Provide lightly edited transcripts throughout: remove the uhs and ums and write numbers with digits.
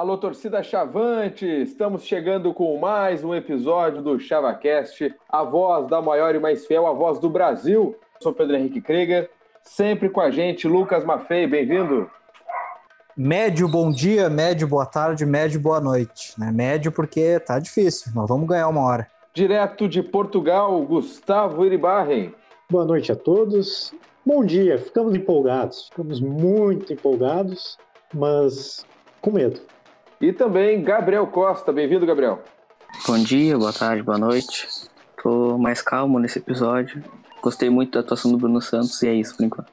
Alô, torcida Chavante! Estamos chegando com mais um episódio do ChavaCast, a voz da maior e mais fiel, a voz do Brasil. Eu sou Pedro Henrique Krieger, sempre com a gente, Lucas Maffei, bem-vindo! Médio bom dia, médio boa tarde, médio boa noite. Né? Médio porque tá difícil, mas vamos ganhar uma hora. Direto de Portugal, Gustavo Iribarren. Boa noite a todos. Bom dia, ficamos empolgados, ficamos muito empolgados, mas com medo. E também Gabriel Costa, bem-vindo, Gabriel. Bom dia, boa tarde, boa noite. Tô mais calmo nesse episódio. Gostei muito da atuação do Bruno Santos e é isso por enquanto.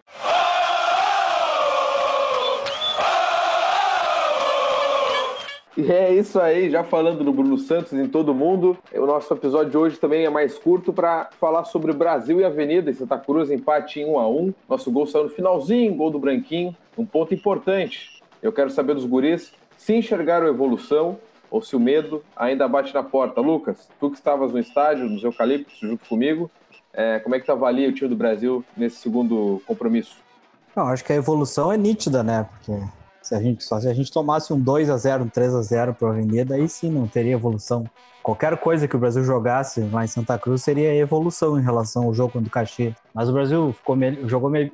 E é isso aí, já falando do Bruno Santos em todo mundo, o nosso episódio de hoje também é mais curto para falar sobre Brasil e Avenida e Santa Cruz, empate em 1-1. Nosso gol saiu no finalzinho, gol do Branquinho, um ponto importante. Eu quero saber dos guris se enxergaram a evolução ou se o medo ainda bate na porta. Lucas, tu que estavas no estádio, nos Eucaliptos, junto comigo, como é que tu avalia o time do Brasil nesse segundo compromisso? Não, acho que a evolução é nítida, né? Porque se a gente tomasse um 2-0, um 3-0 para a Avenida, aí sim não teria evolução. Qualquer coisa que o Brasil jogasse lá em Santa Cruz seria evolução em relação ao jogo contra o Caxias. Mas o Brasil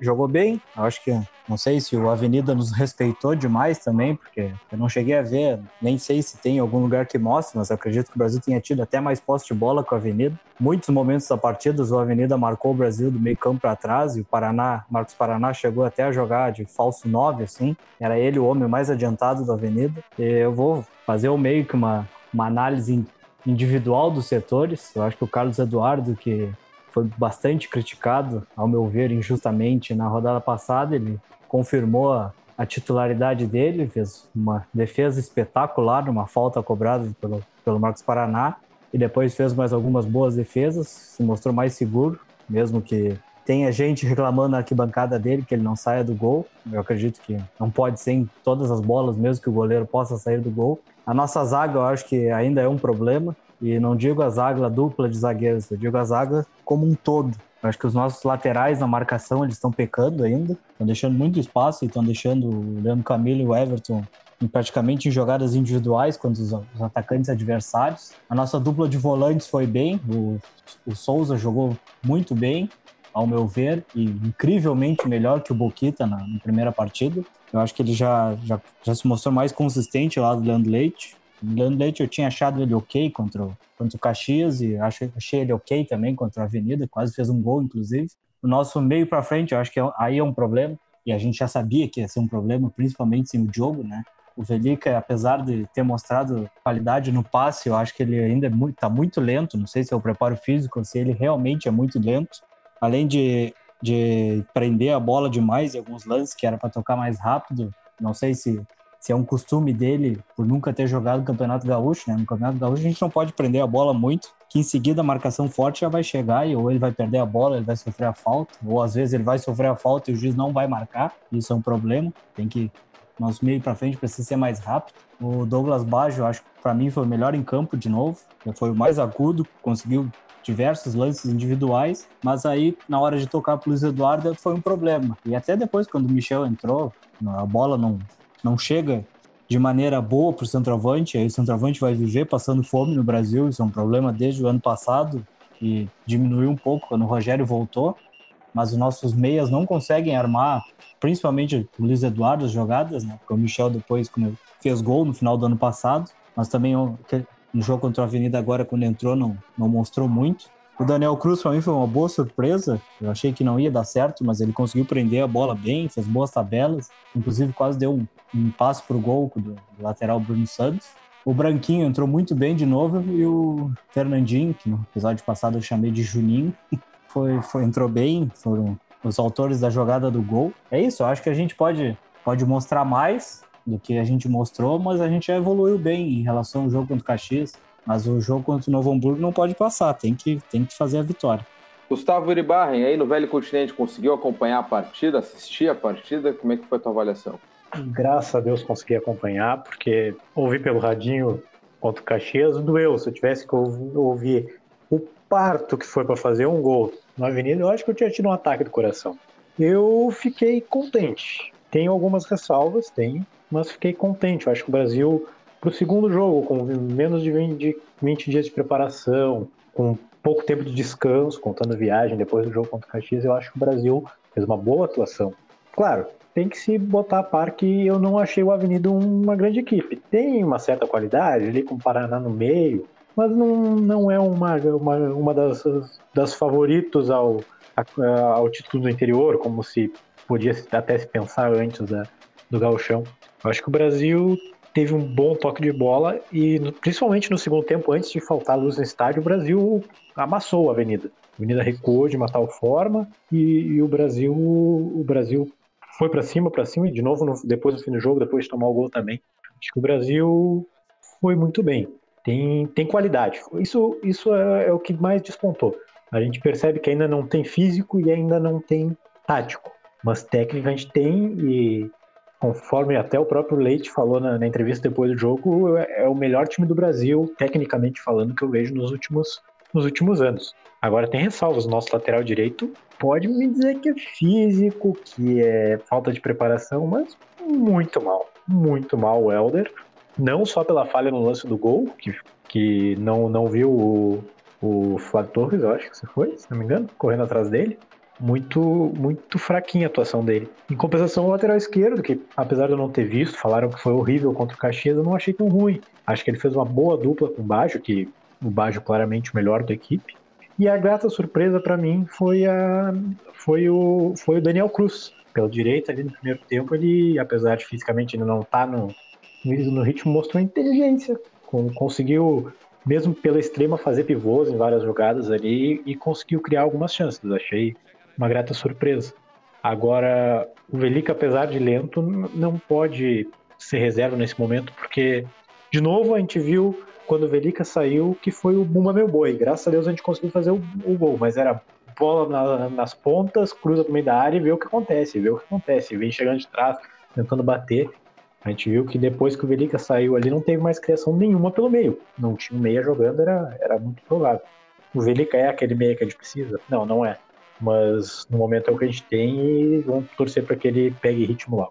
jogou bem. Eu acho que, não sei se o Avenida nos respeitou demais também, porque eu não cheguei a ver, nem sei se tem algum lugar que mostre, mas eu acredito que o Brasil tenha tido até mais posse de bola que o Avenida. Muitos momentos da partida, o Avenida marcou o Brasil do meio campo para trás, e o Marcos Paraná chegou até a jogar de falso 9, assim. Era ele o homem mais adiantado da Avenida. E eu vou fazer meio que uma análise individual dos setores. Eu acho que o Carlos Eduardo, que foi bastante criticado, ao meu ver, injustamente na rodada passada, ele confirmou a titularidade dele, fez uma defesa espetacular, uma falta cobrada pelo Marcos Paraná, e depois fez mais algumas boas defesas, se mostrou mais seguro, mesmo que tenha gente reclamando na arquibancada dele que ele não saia do gol. Eu acredito que não pode ser em todas as bolas, mesmo que o goleiro possa sair do gol. A nossa zaga, eu acho que ainda é um problema, e não digo a zaga, a dupla de zagueiros, eu digo a zaga como um todo. Eu acho que os nossos laterais na marcação, eles estão pecando ainda, estão deixando muito espaço e estão deixando o Leandro Camilo e o Everton praticamente em jogadas individuais contra os atacantes adversários. A nossa dupla de volantes foi bem, o Souza jogou muito bem, ao meu ver, e incrivelmente melhor que o Boquita na primeira partida. Eu acho que ele já se mostrou mais consistente lá do Leandro Leite. O Leandro Leite eu tinha achado ele ok contra o Caxias, e achei ele ok também contra a Avenida, quase fez um gol, inclusive. O nosso meio para frente, eu acho que aí é um problema, e a gente já sabia que ia ser um problema, principalmente sem o Diogo, né? O Velica, apesar de ter mostrado qualidade no passe, eu acho que ele ainda tá muito lento, não sei se é o preparo físico ou se ele realmente é muito lento. Além de prender a bola demais em alguns lances, que era para tocar mais rápido, não sei se é um costume dele por nunca ter jogado o Campeonato Gaúcho, né? No Campeonato Gaúcho a gente não pode prender a bola muito, que em seguida a marcação forte já vai chegar e ou ele vai perder a bola, ele vai sofrer a falta, ou às vezes ele vai sofrer a falta e o juiz não vai marcar. Isso é um problema, nosso meio para frente precisa ser mais rápido. O Douglas Baggio, eu acho que para mim foi o melhor em campo de novo, foi o mais agudo, conseguiu diversos lances individuais, mas aí na hora de tocar pro Luiz Eduardo foi um problema. E até depois, quando o Michel entrou, a bola não chega de maneira boa pro centroavante, aí o centroavante vai viver passando fome no Brasil. Isso é um problema desde o ano passado, e diminuiu um pouco quando o Rogério voltou, mas os nossos meias não conseguem armar, principalmente o Luiz Eduardo, as jogadas, né? Porque o Michel depois fez gol no final do ano passado, mas também no jogo contra a Avenida agora, quando entrou, não mostrou muito. O Daniel Cruz, para mim, foi uma boa surpresa. Eu achei que não ia dar certo, mas ele conseguiu prender a bola bem, fez boas tabelas. Inclusive, quase deu um passo para o gol do lateral Bruno Santos. O Branquinho entrou muito bem de novo, e o Fernandinho, que no episódio passado eu chamei de Juninho, entrou bem, foram os autores da jogada do gol. É isso, eu acho que a gente pode mostrar mais do que a gente mostrou, mas a gente já evoluiu bem em relação ao jogo contra o Caxias. Mas o jogo contra o Novo Hamburgo não pode passar, tem que fazer a vitória. Gustavo Iribarren, aí no Velho Continente, conseguiu acompanhar a partida, assistir a partida? Como é que foi a tua avaliação? Graças a Deus consegui acompanhar, porque ouvi pelo radinho contra o Caxias, doeu. Se eu tivesse que ouvir o parto que foi para fazer um gol na Avenida, eu acho que eu tinha tido um ataque do coração. Eu fiquei contente. Tenho algumas ressalvas, mas fiquei contente. Eu acho que o Brasil para o segundo jogo, com menos de 20 dias de preparação, com pouco tempo de descanso, contando viagem depois do jogo contra o Caxias, eu acho que o Brasil fez uma boa atuação. Claro, tem que se botar a par que eu não achei o Avenida uma grande equipe. Tem uma certa qualidade ali com o Paraná no meio, mas não é uma das favoritos ao título do interior, como se podia até se pensar antes do Gauchão. Eu acho que o Brasil teve um bom toque de bola e, principalmente no segundo tempo, antes de faltar luz no estádio, o Brasil amassou a Avenida. A Avenida recuou de uma tal forma e o Brasil foi para cima e de novo depois do fim do jogo, depois de tomar o gol também. Acho que o Brasil foi muito bem. Tem qualidade. Isso é o que mais despontou. A gente percebe que ainda não tem físico e ainda não tem tático. Mas técnica a gente tem e, conforme até o próprio Leite falou na entrevista depois do jogo, é o melhor time do Brasil, tecnicamente falando, que eu vejo nos últimos anos. Agora tem ressalvas. O nosso lateral direito pode me dizer que é físico, que é falta de preparação, mas muito mal o Helder. Não só pela falha no lance do gol, que não viu o Flávio Torres, eu acho que você foi, se não me engano, correndo atrás dele. Muito fraquinha a atuação dele. Em compensação, o lateral esquerdo, que apesar de eu não ter visto, falaram que foi horrível contra o Caxias, eu não achei tão ruim. Acho que ele fez uma boa dupla com o Baggio, que o Baggio claramente o melhor da equipe. E a grata surpresa para mim foi o Daniel Cruz. Pela direita, ali no primeiro tempo, ele, apesar de fisicamente ainda não estar no ritmo, mostrou inteligência. Conseguiu, mesmo pela extrema, fazer pivôs em várias jogadas ali e conseguiu criar algumas chances. Achei uma grata surpresa. Agora, o Velíca, apesar de lento, não pode ser reserva nesse momento, porque, de novo, a gente viu quando o Velíca saiu que foi o Bumba Meu Boi. Graças a Deus a gente conseguiu fazer o gol, mas era bola nas pontas, cruza pro meio da área e vê o que acontece. Vem chegando de trás, tentando bater. A gente viu que depois que o Velíca saiu ali, não teve mais criação nenhuma pelo meio. Não tinha um meia jogando, era muito provável. O Velíca é aquele meia que a gente precisa? Não é. Mas no momento é o que a gente tem e vamos torcer para que ele pegue ritmo lá.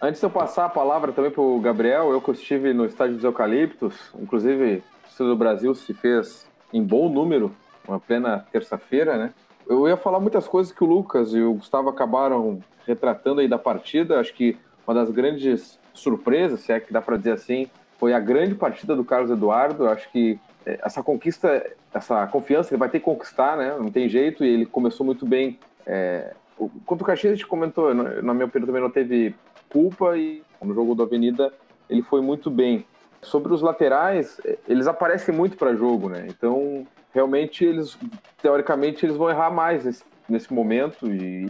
Antes de eu passar a palavra também para o Gabriel, eu que estive no Estádio dos Eucaliptos, inclusive o Estado do Brasil se fez em bom número, uma plena terça-feira, né? Eu ia falar muitas coisas que o Lucas e o Gustavo acabaram retratando aí da partida. Acho que uma das grandes surpresas, se é que dá para dizer assim, foi a grande partida do Carlos Eduardo. Acho que essa conquista, essa confiança ele vai ter que conquistar, né? Não tem jeito, e ele começou muito bem. Contra o Caxias a gente comentou, na minha opinião também não teve culpa, e no jogo do Avenida ele foi muito bem. Sobre os laterais, eles aparecem muito para jogo, né? Então, realmente, teoricamente, eles vão errar mais nesse momento e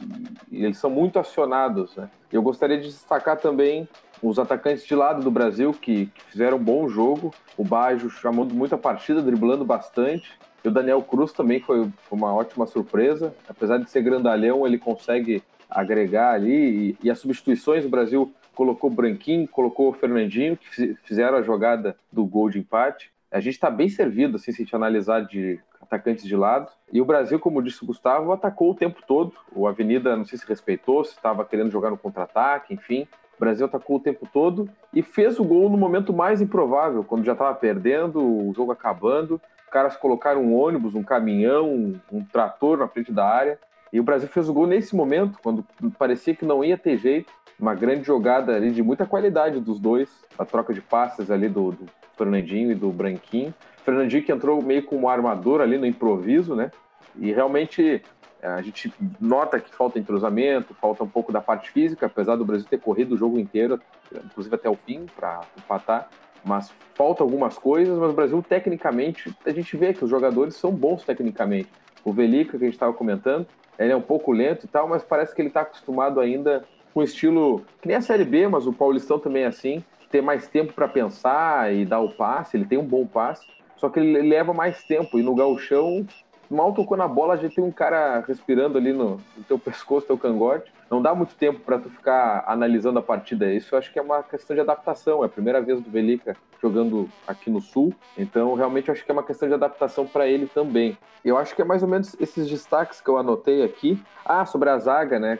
eles são muito acionados, né? Eu gostaria de destacar também os atacantes de lado do Brasil que fizeram um bom jogo. O Baggio chamando muita partida, driblando bastante. E o Daniel Cruz também foi uma ótima surpresa. Apesar de ser grandalhão, ele consegue agregar ali. E as substituições, o Brasil colocou o Branquinho, colocou o Fernandinho, que fizeram a jogada do gol de empate. A gente está bem servido, assim, se a gente analisar de atacantes de lado. E o Brasil, como disse o Gustavo, atacou o tempo todo. O Avenida, não sei se respeitou, se estava querendo jogar no contra-ataque, enfim. O Brasil atacou o tempo todo e fez o gol no momento mais improvável, quando já estava perdendo, o jogo acabando. Os caras colocaram um ônibus, um caminhão, um trator na frente da área. E o Brasil fez o gol nesse momento, quando parecia que não ia ter jeito. Uma grande jogada ali de muita qualidade dos dois. A troca de passes ali do Fernandinho e do Branquinho. O Fernandinho que entrou meio como armador ali no improviso, né? E realmente a gente nota que falta entrosamento, falta um pouco da parte física, apesar do Brasil ter corrido o jogo inteiro, inclusive até o fim, para empatar. Mas falta algumas coisas, mas o Brasil, tecnicamente, a gente vê que os jogadores são bons tecnicamente. O Velíca, que a gente estava comentando, ele é um pouco lento e tal, mas parece que ele está acostumado ainda com o estilo, que nem a Série B, mas o Paulistão também é assim, ter mais tempo para pensar e dar o passe. Ele tem um bom passe, só que ele leva mais tempo. E no gauchão, mal tocou na bola, já tem um cara respirando ali no teu pescoço, teu cangote. não dá muito tempo para tu ficar analisando a partida. Isso eu acho que é uma questão de adaptação. É a primeira vez do Velíca jogando aqui no Sul, então realmente eu acho que é uma questão de adaptação para ele também. Eu acho que é mais ou menos esses destaques que eu anotei aqui. Sobre a zaga, né?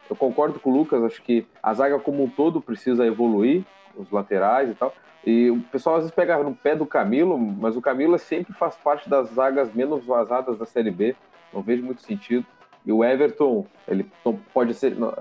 Eu concordo com o Lucas, acho que a zaga como um todo precisa evoluir, os laterais e tal. E o pessoal às vezes pega no pé do Camilo, mas o Camilo sempre faz parte das zagas menos vazadas da Série B. Não vejo muito sentido. E o Everton, ele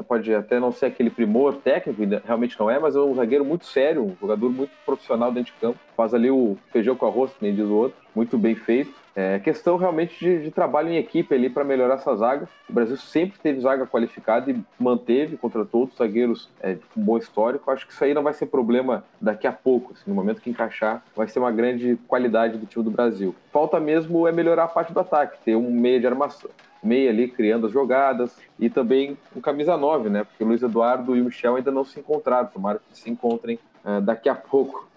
pode até não ser aquele primor técnico, realmente não é, mas é um zagueiro muito sério, um jogador muito profissional dentro de campo. Faz ali o feijão com arroz, que nem diz o outro, muito bem feito. É questão realmente de trabalho em equipe ali para melhorar essa zaga. O Brasil sempre teve zaga qualificada e manteve, contratou outros zagueiros com bom histórico. Acho que isso aí não vai ser problema daqui a pouco. Assim, no momento que encaixar, vai ser uma grande qualidade do time do Brasil. Falta mesmo melhorar a parte do ataque, ter um meia de armação. Meia ali, criando as jogadas, e também um camisa 9, né? Porque o Luiz Eduardo e o Michel ainda não se encontraram, tomara que se encontrem daqui a pouco.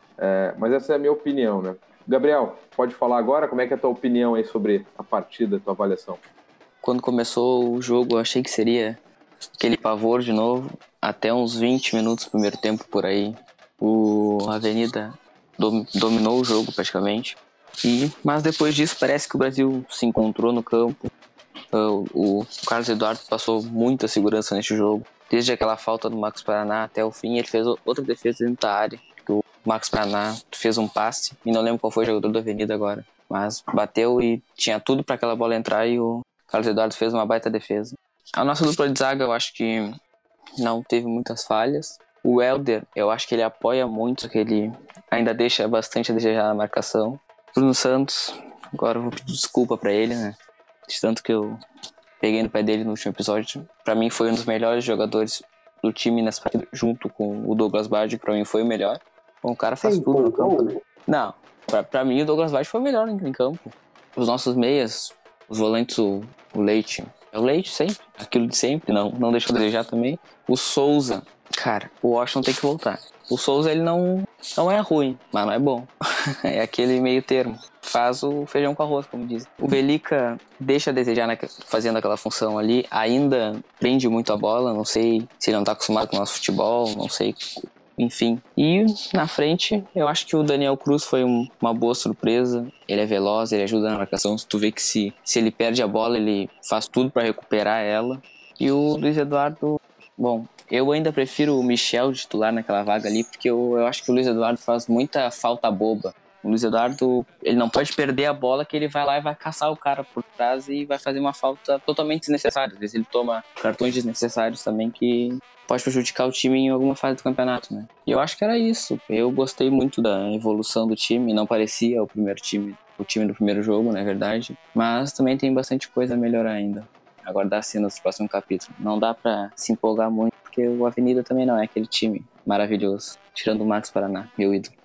Mas essa é a minha opinião, né? Gabriel, pode falar agora? Como é que é a tua opinião aí sobre a partida, a tua avaliação? Quando começou o jogo, eu achei que seria aquele pavor de novo. Até uns 20 minutos do primeiro tempo por aí, o Avenida dominou o jogo praticamente. Mas depois disso parece que o Brasil se encontrou no campo. O Carlos Eduardo passou muita segurança neste jogo. Desde aquela falta do Marcos Paraná até o fim, ele fez outra defesa dentro da área. O Marcos Paraná fez um passe, e não lembro qual foi o jogador da Avenida agora, mas bateu e tinha tudo para aquela bola entrar, e o Carlos Eduardo fez uma baita defesa. A nossa dupla de zaga eu acho que não teve muitas falhas. O Helder, eu acho que ele apoia muito, só que ele ainda deixa bastante a desejar na marcação. Bruno Santos, agora eu vou pedir desculpa para ele, né? De tanto que eu peguei no pé dele no último episódio. Pra mim foi um dos melhores jogadores do time nessa partida, junto com o Douglas Bard. Pra mim foi o melhor. O cara faz tudo no campo, né? Não, pra mim o Douglas Bard foi o melhor em campo. Os nossos meias, os volantes, o Leite. É o Leite sempre, aquilo de sempre, não deixou de desejar também. O Souza, cara, o Washington tem que voltar. O Souza, ele não é ruim, mas não é bom. É aquele meio termo. Faz o feijão com arroz, como dizem. O Velíca deixa a desejar fazendo aquela função ali. Ainda prende muito a bola. Não sei se ele não tá acostumado com o nosso futebol. Não sei. Enfim. E na frente, eu acho que o Daniel Cruz foi uma boa surpresa. Ele é veloz, ele ajuda na marcação. Tu vê que se ele perde a bola, ele faz tudo para recuperar ela. E o Luiz Eduardo, bom, eu ainda prefiro o Michel de titular naquela vaga ali, porque eu acho que o Luiz Eduardo faz muita falta boba. O Luiz Eduardo, ele não pode perder a bola, que ele vai lá e vai caçar o cara por trás e vai fazer uma falta totalmente desnecessária. Às vezes ele toma cartões desnecessários também, que pode prejudicar o time em alguma fase do campeonato, né? E eu acho que era isso. Eu gostei muito da evolução do time. Não parecia o time do primeiro jogo, na verdade. Mas também tem bastante coisa a melhorar ainda. Aguardar cenas do próximo capítulo. Não dá pra se empolgar muito, porque o Avenida também não é aquele time maravilhoso. Tirando o Marcos Paraná, meu ídolo.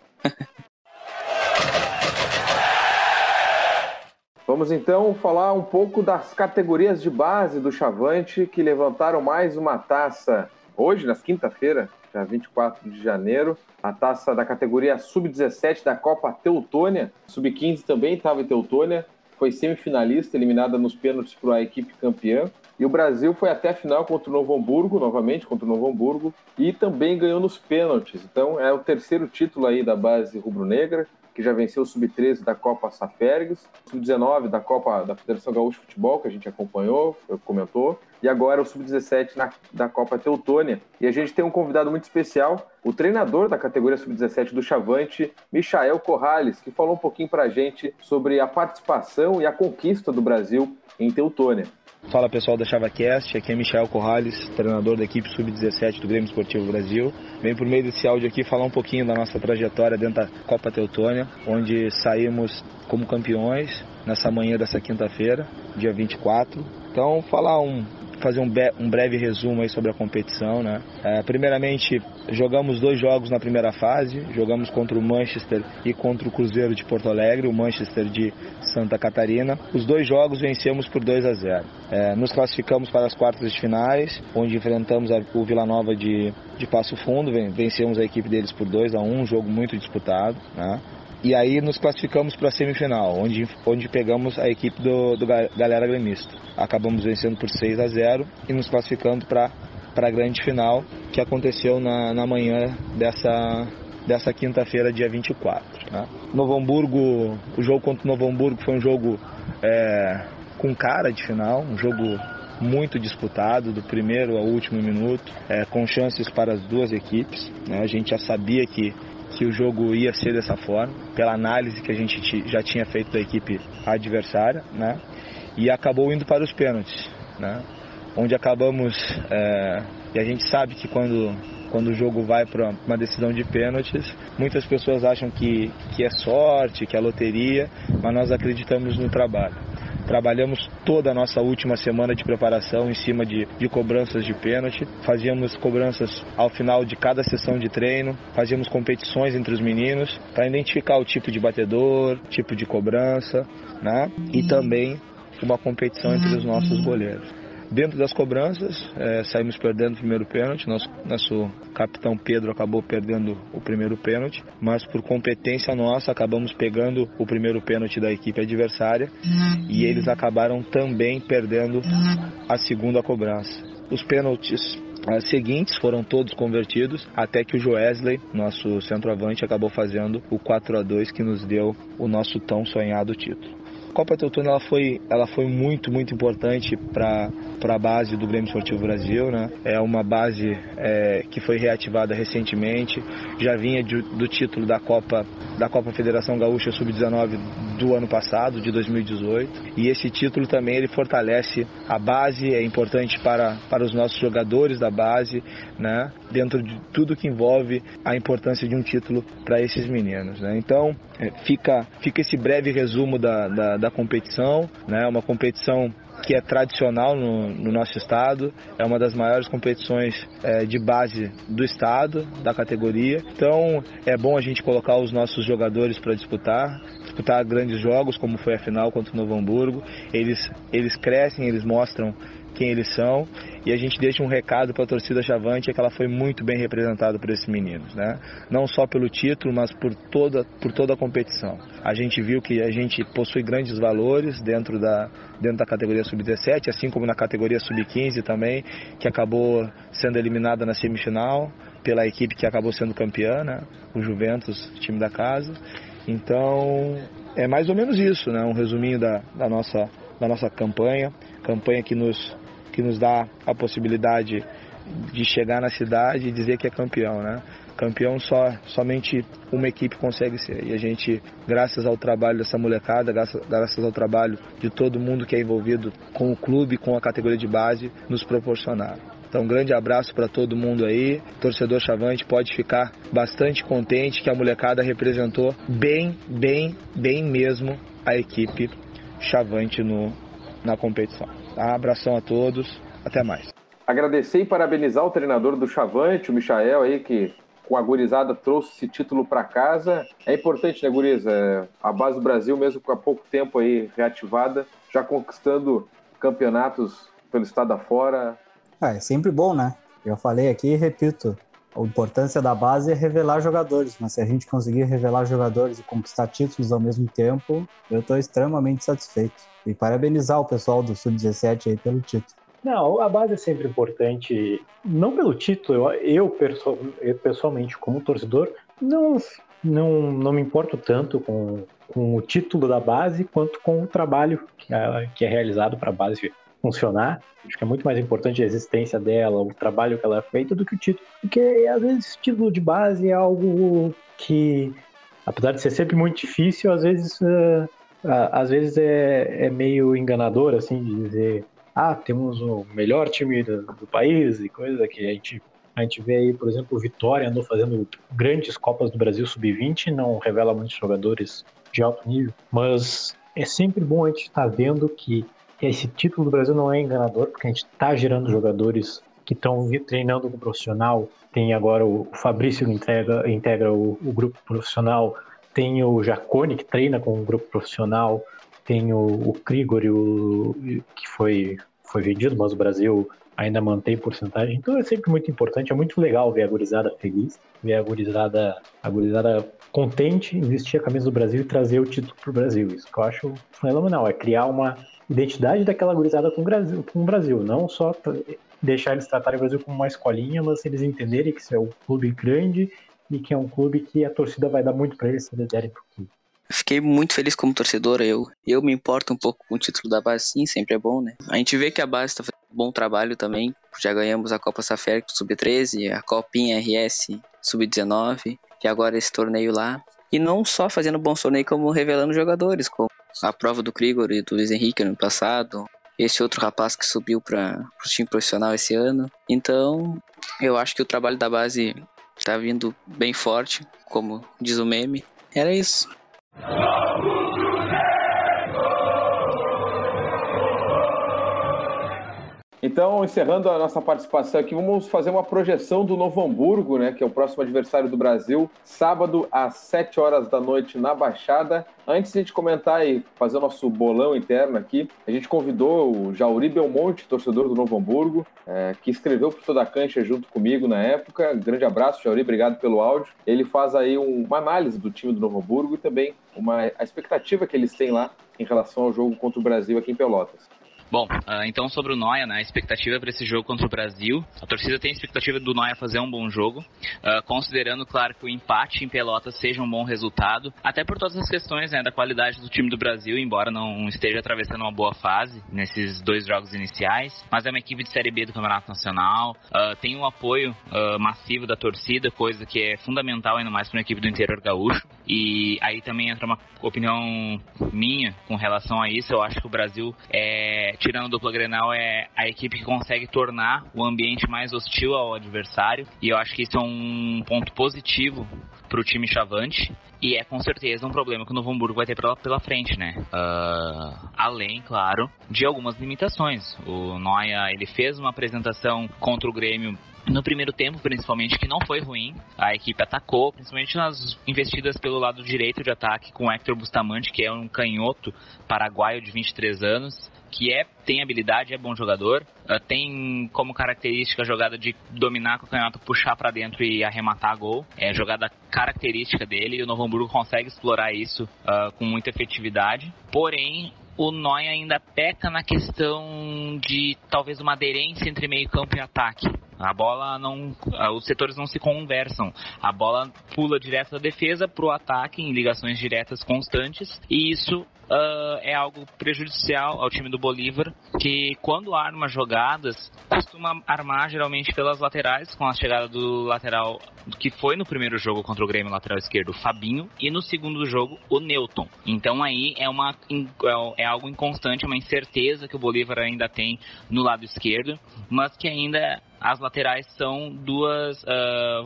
Vamos então falar um pouco das categorias de base do Chavante, que levantaram mais uma taça hoje, na quinta-feira, dia 24 de janeiro. A taça da categoria Sub-17 da Copa Teutônia. Sub-15 também estava em Teutônia. Foi semifinalista, eliminada nos pênaltis por a equipe campeã. E o Brasil foi até a final contra o Novo Hamburgo, novamente contra o Novo Hamburgo, e também ganhou nos pênaltis. Então é o terceiro título aí da base rubro-negra, que já venceu o Sub-13 da Copa Safergues, Sub-19 da Copa da Federação Gaúcha de Futebol, que a gente acompanhou, comentou, e agora o Sub-17 da Copa Teutônia. E a gente tem um convidado muito especial, o treinador da categoria Sub-17 do Chavante, Michael Corrales, que falou um pouquinho pra gente sobre a participação e a conquista do Brasil em Teutônia. Fala pessoal da ChavaCast, aqui é Michael Corrales, treinador da equipe Sub-17 do Grêmio Esportivo Brasil. Venho por meio desse áudio aqui falar um pouquinho da nossa trajetória dentro da Copa Teutônia, onde saímos como campeões nessa manhã dessa quinta-feira, dia 24. Então fazer um breve resumo aí sobre a competição, né? Primeiramente, jogamos 2 jogos na primeira fase, jogamos contra o Manchester e contra o Cruzeiro de Porto Alegre, o Manchester de Santa Catarina. Os 2 jogos vencemos por 2-0. Nos classificamos para as quartas de finais, onde enfrentamos o Vila Nova de Passo Fundo, vencemos a equipe deles por 2-1, um jogo muito disputado, né? E aí nos classificamos para a semifinal, onde pegamos a equipe do Galera Gremista. Acabamos vencendo por 6-0 e nos classificando para a grande final, que aconteceu na manhã dessa quinta-feira, dia 24. Né? Novo Hamburgo, o jogo contra o Novo Hamburgo foi um jogo com cara de final, um jogo muito disputado, do primeiro ao último minuto, com chances para as duas equipes. Né? A gente já sabia que o jogo ia ser dessa forma, pela análise que a gente já tinha feito da equipe adversária, né? E acabou indo para os pênaltis, né? Onde acabamos, e a gente sabe que quando o jogo vai para uma decisão de pênaltis, muitas pessoas acham que é sorte, que é loteria, mas nós acreditamos no trabalho. Trabalhamos toda a nossa última semana de preparação em cima de cobranças de pênalti. Fazíamos cobranças ao final de cada sessão de treino. Fazíamos competições entre os meninos para identificar o tipo de batedor, tipo de cobrança, né? E também uma competição entre os nossos goleiros. Dentro das cobranças, saímos perdendo o primeiro pênalti. Nosso capitão Pedro acabou perdendo o primeiro pênalti, mas por competência nossa acabamos pegando o primeiro pênalti da equipe adversária e eles acabaram também perdendo a segunda cobrança. Os pênaltis seguintes foram todos convertidos, até que o Joesley, nosso centroavante, acabou fazendo o 4-2 que nos deu o nosso tão sonhado título. A Copa Teutônia ela foi muito, muito importante para a base do Grêmio Esportivo Brasil, né? É uma base que foi reativada recentemente, já vinha do título da Copa Federação Gaúcha Sub-19 do ano passado, de 2018, e esse título também ele fortalece a base, é importante para os nossos jogadores da base, né? Dentro de tudo que envolve a importância de um título para esses meninos, né? Então fica esse breve resumo da competição, né? Uma competição que é tradicional no nosso estado, é uma das maiores competições de base do estado, da categoria. Então é bom a gente colocar os nossos jogadores para disputar grandes jogos, como foi a final contra o Novo Hamburgo. Eles crescem, eles mostram quem eles são, e a gente deixa um recado para a torcida chavante, é que ela foi muito bem representada por esses meninos, né? Não só pelo título, mas por toda a competição. A gente viu que a gente possui grandes valores dentro da categoria Sub-17, assim como na categoria Sub-15 também, que acabou sendo eliminada na semifinal pela equipe que acabou sendo campeã, né? O Juventus, time da casa. Então é mais ou menos isso, né? Um resuminho da nossa campanha que nos dá a possibilidade de chegar na cidade e dizer que é campeão, né? Campeão somente uma equipe consegue ser. E a gente, graças ao trabalho dessa molecada, graças ao trabalho de todo mundo que é envolvido com o clube, com a categoria de base, nos proporcionaram. Então, um grande abraço para todo mundo aí. Torcedor chavante pode ficar bastante contente que a molecada representou bem mesmo a equipe chavante na competição. Tá? Abração a todos, até mais. Agradecer e parabenizar o treinador do Chavante, o Michael, aí, que com a gurizada trouxe esse título para casa. É importante, né, guriza? A base do Brasil, mesmo com há pouco tempo aí reativada, já conquistando campeonatos pelo estado afora. É sempre bom, né? Eu falei aqui e repito, a importância da base é revelar jogadores, mas se a gente conseguir revelar jogadores e conquistar títulos ao mesmo tempo, eu estou extremamente satisfeito. E parabenizar o pessoal do Sub-17 aí pelo título. Não, a base é sempre importante, não pelo título, eu pessoalmente, como torcedor, não me importo tanto com o título da base quanto com o trabalho que é realizado para a base funcionar. Acho que é muito mais importante a existência dela, o trabalho que ela é feita, do que o título. Porque, às vezes, título de base é algo que, apesar de ser sempre muito difícil, às vezes é meio enganador, assim, de dizer temos o melhor time do país e coisa que a gente vê aí, por exemplo, o Vitória andou fazendo grandes Copas do Brasil Sub-20, não revela muitos jogadores de alto nível, mas é sempre bom a gente estar vendo que esse título do Brasil não é enganador, porque a gente está gerando jogadores que estão treinando com o profissional. Tem agora o Fabrício que integra o grupo profissional, tem o Jacone que treina com o grupo profissional, tem o Krigor, que foi vendido, mas o Brasil ainda mantém porcentagem. Então é sempre muito importante, é muito legal ver a gurizada feliz, ver a gurizada contente em vestir a camisa do Brasil e trazer o título pro Brasil. Isso que eu acho fenomenal, é criar uma identidade daquela gurizada com o Brasil, não só deixar eles tratarem o Brasil como uma escolinha, mas eles entenderem que isso é um clube grande e que é um clube que a torcida vai dar muito pra eles se eles derem pro clube. Fiquei muito feliz como torcedor, eu me importo um pouco com o título da base, sim, sempre é bom, né? A gente vê que a base tá fazendo um bom trabalho também, já ganhamos a Copa Saférico Sub-13, a Copinha RS Sub-19 e agora esse torneio lá. E não só fazendo bons torneios, como revelando jogadores, como a prova do Krigor e do Luiz Henrique no ano passado, esse outro rapaz que subiu para o time profissional esse ano. Então, eu acho que o trabalho da base tá vindo bem forte, como diz o meme. Era isso. Então, encerrando a nossa participação aqui, vamos fazer uma projeção do Novo Hamburgo, né, que é o próximo adversário do Brasil, sábado às 7 horas da noite na Baixada. Antes de a gente comentar e fazer o nosso bolão interno aqui, a gente convidou o Jauri Belmonte, torcedor do Novo Hamburgo, que escreveu por toda a cancha junto comigo na época. Grande abraço, Jauri, obrigado pelo áudio. Ele faz aí uma análise do time do Novo Hamburgo e também a expectativa que eles têm lá em relação ao jogo contra o Brasil aqui em Pelotas. Bom, então sobre o Noia, né, a expectativa para esse jogo contra o Brasil, a torcida tem a expectativa do Noia fazer um bom jogo, considerando, claro, que o empate em Pelotas seja um bom resultado, até por todas as questões, né, da qualidade do time do Brasil, embora não esteja atravessando uma boa fase nesses 2 jogos iniciais, mas é uma equipe de Série B do Campeonato Nacional, tem um apoio massivo da torcida, coisa que é fundamental ainda mais para uma equipe do interior gaúcho, e aí também entra uma opinião minha com relação a isso. Eu acho que o Brasil tirando a dupla Grenal, é a equipe que consegue tornar o ambiente mais hostil ao adversário, e eu acho que isso é um ponto positivo para o time chavante, e é com certeza um problema que o Novo Hamburgo vai ter pela frente, né? Além, claro, de algumas limitações. O Noia, ele fez uma apresentação contra o Grêmio no primeiro tempo, principalmente, que não foi ruim. A equipe atacou, principalmente nas investidas pelo lado direito de ataque, com o Héctor Bustamante, que é um canhoto paraguaio de 23 anos, que tem habilidade, é bom jogador, tem como característica a jogada de dominar com o canhoto, puxar para dentro e arrematar a gol. É a jogada característica dele, e o Novo Hamburgo consegue explorar isso com muita efetividade. Porém, o Noia ainda peca na questão de talvez uma aderência entre meio campo e ataque. A bola os setores não se conversam. A bola pula direto da defesa para o ataque em ligações diretas constantes, e isso é algo prejudicial ao time do Bolívar, que quando arma jogadas, costuma armar geralmente pelas laterais, com a chegada do lateral que foi no primeiro jogo contra o Grêmio, lateral esquerdo, o Fabinho, e no segundo jogo, o Newton. Então aí é algo inconstante, uma incerteza que o Bolívar ainda tem no lado esquerdo, mas que ainda as laterais são 2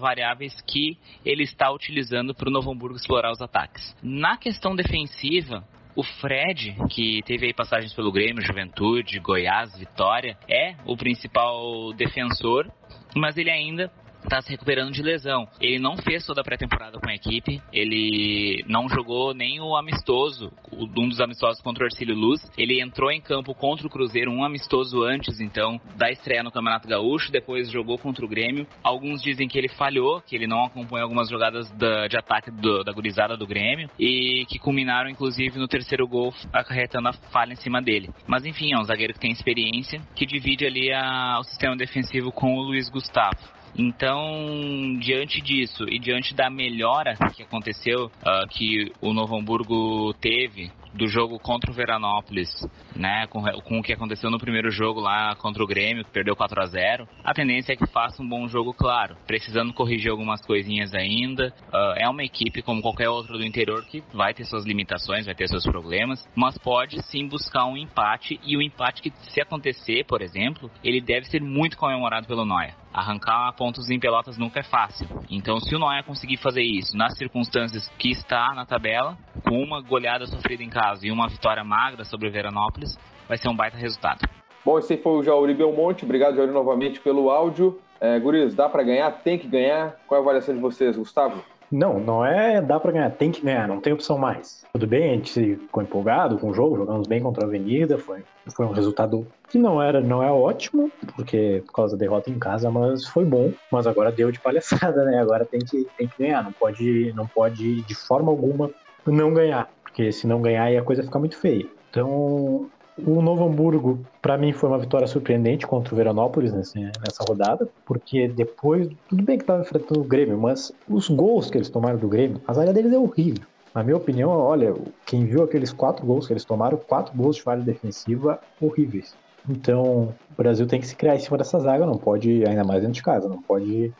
variáveis que ele está utilizando para o Novo Hamburgo explorar os ataques. Na questão defensiva, o Fred, que teve aí passagens pelo Grêmio, Juventude, Goiás, Vitória, é o principal defensor, mas ele ainda está se recuperando de lesão. Ele não fez toda a pré-temporada com a equipe, ele não jogou nem o amistoso, um dos amistosos contra o Ercílio Luz. Ele entrou em campo contra o Cruzeiro, um amistoso antes, então, da estreia no Campeonato Gaúcho, depois jogou contra o Grêmio. Alguns dizem que ele falhou, que ele não acompanhou algumas jogadas de ataque da gurizada do Grêmio, e que culminaram, inclusive, no terceiro gol, acarretando a falha em cima dele. Mas, enfim, é um zagueiro que tem experiência, que divide ali o sistema defensivo com o Luiz Gustavo. Então, diante disso e diante da melhora que aconteceu, que o Novo Hamburgo teve do jogo contra o Veranópolis, né, com o que aconteceu no primeiro jogo lá contra o Grêmio, que perdeu 4-0, a tendência é que faça um bom jogo, claro, precisando corrigir algumas coisinhas ainda. É uma equipe como qualquer outra do interior que vai ter suas limitações, vai ter seus problemas, mas pode sim buscar um empate, e o empate que, se acontecer, por exemplo, ele deve ser muito comemorado pelo Noia. Arrancar pontos em Pelotas nunca é fácil. Então, se o Noia conseguir fazer isso nas circunstâncias que está na tabela, com uma goleada sofrida em casa e uma vitória magra sobre o Veranópolis, vai ser um baita resultado. Bom, esse aí foi o Jauri Belmonte. Obrigado, Jauri, novamente pelo áudio. Guris, dá para ganhar? Tem que ganhar? Qual é a avaliação de vocês, Gustavo? Não é dá pra ganhar, tem que ganhar, não tem opção mais. Tudo bem, a gente ficou empolgado com o jogo, jogamos bem contra a Avenida, foi um resultado que não é ótimo, porque por causa da derrota em casa, mas foi bom. Mas agora deu de palhaçada, né? Agora tem que ganhar, não pode de forma alguma não ganhar, porque se não ganhar aí a coisa fica muito feia. Então, o Novo Hamburgo, para mim, foi uma vitória surpreendente contra o Veranópolis nessa rodada, porque depois, tudo bem que estava enfrentando o Grêmio, mas os gols que eles tomaram do Grêmio, a zaga deles é horrível. Na minha opinião, olha, quem viu aqueles 4 gols que eles tomaram, 4 gols de falha defensiva horríveis. Então, o Brasil tem que se criar em cima dessa zaga, não pode, ainda mais dentro de casa, não pode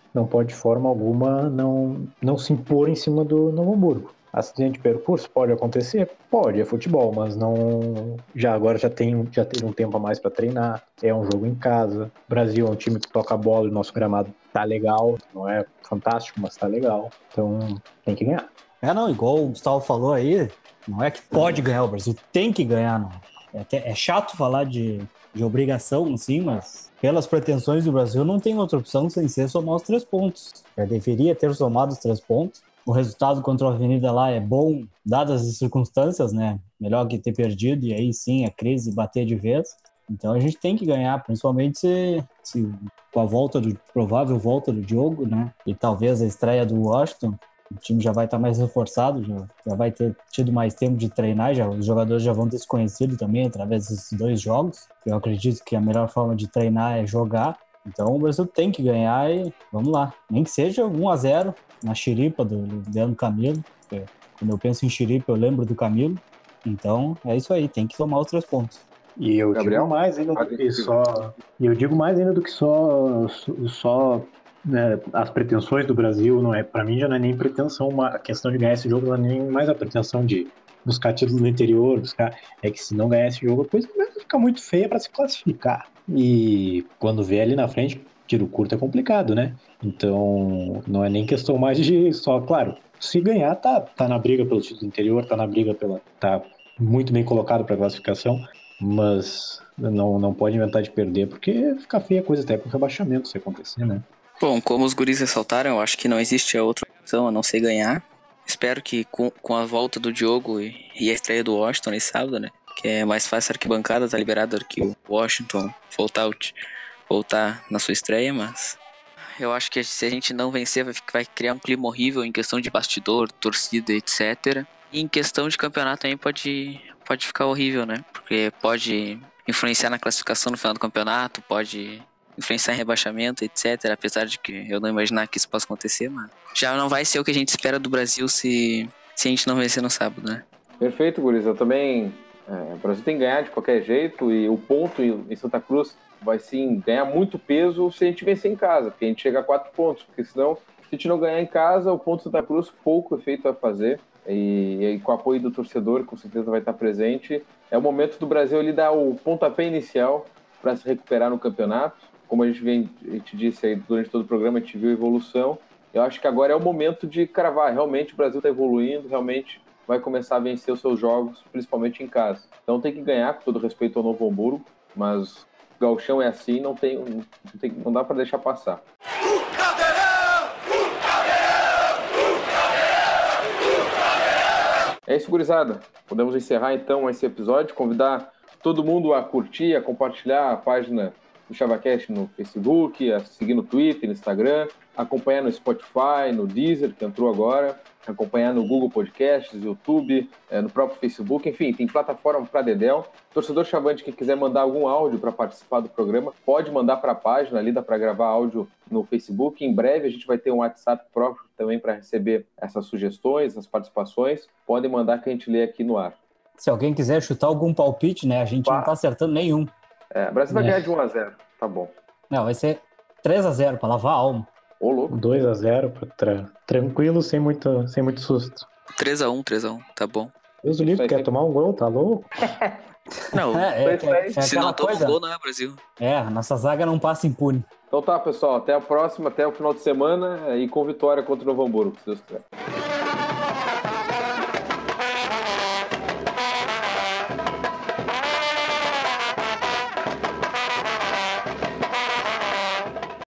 de forma alguma não se impor em cima do Novo Hamburgo. Acidente de percurso pode acontecer? Pode, é futebol, mas não. Já teve um tempo a mais para treinar, é um jogo em casa. O Brasil é um time que toca a bola e o nosso gramado tá legal, não é fantástico, mas tá legal. Então tem que ganhar. Não, igual o Gustavo falou aí, não é que pode ganhar, o Brasil tem que ganhar, não. É chato falar de obrigação, sim, mas pelas pretensões do Brasil não tem outra opção sem ser somar os 3 pontos. Já deveria ter somado os 3 pontos. O resultado contra a Avenida lá é bom, dadas as circunstâncias, né? Melhor que ter perdido, e aí sim a crise bater de vez. Então a gente tem que ganhar, principalmente se com a provável volta do Diogo, né? E talvez a estreia do Washington, o time já vai estar mais reforçado, já vai ter tido mais tempo de treinar, os jogadores já vão ter se conhecido também através desses 2 jogos. Eu acredito que a melhor forma de treinar é jogar. Então o Brasil tem que ganhar e vamos lá. Nem que seja 1-0 na xiripa do Leandro Camilo. Quando eu penso em xiripa, eu lembro do Camilo. Então é isso aí, tem que tomar os 3 pontos. E eu digo mais ainda do que só né, as pretensões do Brasil. Não é, para mim já não é nem pretensão, a questão de ganhar esse jogo não é nem mais a pretensão de buscar títulos no interior, é que se não ganhar esse jogo, a coisa vai ficar muito feia para se classificar. E quando vê ali na frente, tiro curto é complicado, né? Então, não é nem questão mais de só, claro, se ganhar, tá na briga pelo título interior, tá muito bem colocado para classificação, mas não pode inventar de perder, porque fica feia a coisa até com o rebaixamento se acontecer, né? Bom, como os guris ressaltaram, eu acho que não existe outra opção a não ser ganhar. Espero que com a volta do Diogo e a estreia do Washington nesse sábado, né? Que é mais fácil a arquibancada, tá liberado que o Washington voltar na sua estreia, mas eu acho que se a gente não vencer vai criar um clima horrível em questão de bastidor, torcida, etc. E em questão de campeonato também pode ficar horrível, né? Porque pode influenciar na classificação no final do campeonato, pode influenciar em rebaixamento, etc. Apesar de que eu não imaginar que isso possa acontecer, mas já não vai ser o que a gente espera do Brasil se a gente não vencer no sábado, né? Perfeito, guris. Eu também... o Brasil tem que ganhar de qualquer jeito e o ponto em Santa Cruz vai sim ganhar muito peso se a gente vencer em casa, porque a gente chega a 4 pontos, porque senão, se a gente não ganhar em casa, o ponto Santa Cruz pouco efeito vai fazer, e com o apoio do torcedor, com certeza vai estar presente. É o momento do Brasil ali dar o pontapé inicial para se recuperar no campeonato. Como a gente disse aí durante todo o programa, a gente viu a evolução. Eu acho que agora é o momento de cravar, realmente o Brasil está evoluindo, realmente vai começar a vencer os seus jogos, principalmente em casa. Então tem que ganhar, com todo respeito ao Novo Hamburgo, mas o gauchão é assim, não dá para deixar passar. É isso, gurizada. Podemos encerrar então esse episódio, convidar todo mundo a curtir, a compartilhar a página do ChavaCast no Facebook, a seguir no Twitter, no Instagram, acompanhar no Spotify, no Deezer, que entrou agora, acompanhar no Google Podcasts, YouTube, no próprio Facebook, enfim, tem plataforma para dedéu. Torcedor Chavante que quiser mandar algum áudio para participar do programa, pode mandar para a página ali, dá para gravar áudio no Facebook. Em breve a gente vai ter um WhatsApp próprio também para receber essas sugestões, essas participações. Podem mandar que a gente lê aqui no ar. Se alguém quiser chutar algum palpite, né, a gente não tá acertando nenhum. O Brasil vai ganhar de 1-0, tá bom. Não, vai ser 3-0 para lavar a alma. Ô, louco. 2-0, tranquilo, sem muito susto. 3-1, tá bom. Deus do livro, quer tomar um gol, tá louco? Não, se não toma um gol, não é Brasil. A nossa zaga não passa impune. Então tá, pessoal, até a próxima, até o final de semana e com vitória contra o Novo Hamburgo, se Deus quiser.